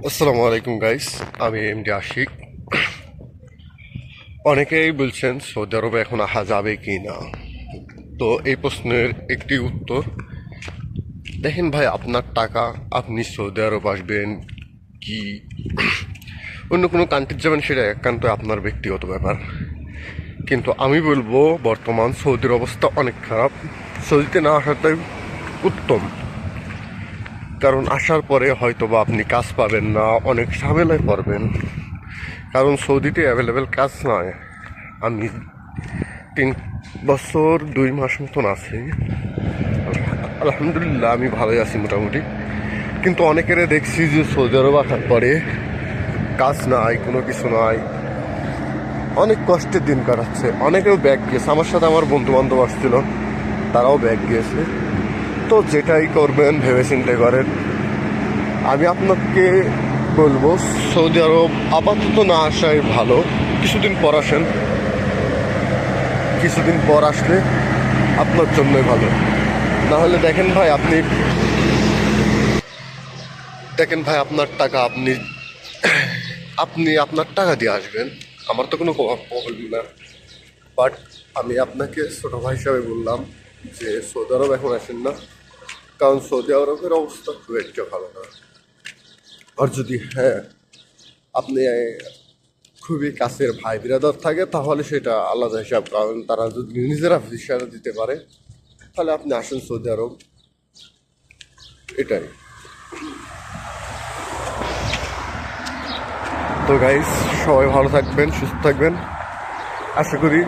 আসসালামু আলাইকুম গাইস, আমি এমডি আশিক। অনেকেই বলছেন সৌদি আরবে এখন আসা যাবে কি না। তো এই প্রশ্নের একটি উত্তর, দেখেন ভাই, আপনার টাকা, আপনি সৌদি আরব আসবেন কি অন্য কোনো কান্ট্রি যাবেন সেটা একান্ত আপনার ব্যক্তিগত ব্যাপার। কিন্তু আমি বলবো বর্তমান সৌদির অবস্থা অনেক খারাপ। সৌদিতে না আসাটাই উত্তম, কারণ আসার পরে হয়তোবা আপনি কাজ পাবেন না, অনেক ঝামেলায় পড়বেন। কারণ সৌদিতে অ্যাভেলেবেল কাজ নয়। আমি 3 বছর 2 মাস মতন আছি, আলহামদুলিল্লাহ আমি ভালোই আছি মোটামুটি। কিন্তু অনেকের দেখছি যে সৌদি আরব আসার পরে কাজ নাই, কোনো কিছু নাই, অনেক কষ্টের দিন কাটাচ্ছে। অনেকেও ব্যাগ গিয়েছে, আমার সাথে আমার বন্ধু বান্ধব আসছিল, তারাও ব্যাগ গিয়েছে। তো যেটাই করবেন ভেবে চিন্তে করেন। আমি আপনাকে বলবো সৌদি আরব আপাতত না আসাই ভালো। কিছুদিন পর আসেন, কিছুদিন পর আসলে আপনার জন্যই ভালো। না হলে দেখেন ভাই আপনার টাকা আপনি আপনি আপনার টাকা দিয়ে আসবেন, আমার তো কোনো প্রবলেম না। বাট আমি আপনাকে ছোটো ভাই হিসাবে বললাম যে সৌদি আরব এখন আসেন না, কারণ সৌদি আরবের অবস্থা খুব একটা ভালো না। আর যদি হ্যাঁ আপনি খুবই কাছের ভাই বিরাদর থাকে তাহলে সেটা আলাদা হিসাব, কারণ তারা যদি নিজেরা ভিসা দিতে পারে তাহলে আপনি আসেন সৌদি আরব, এটাই। তো গাইস, সবাই ভালো থাকবেন, সুস্থ থাকবেন। আশা করি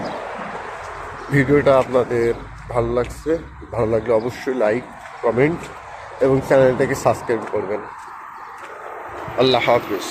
ভিডিওটা আপনাদের ভালো লাগছে। ভালো লাগলে অবশ্যই লাইক, কমেন্ট এবং চ্যানেলটাকে সাবস্ক্রাইব করবেন। আল্লাহ হাফিজ।